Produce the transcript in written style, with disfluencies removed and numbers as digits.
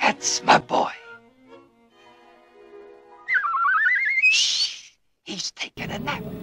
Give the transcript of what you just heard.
That's my boy. He's taking a nap.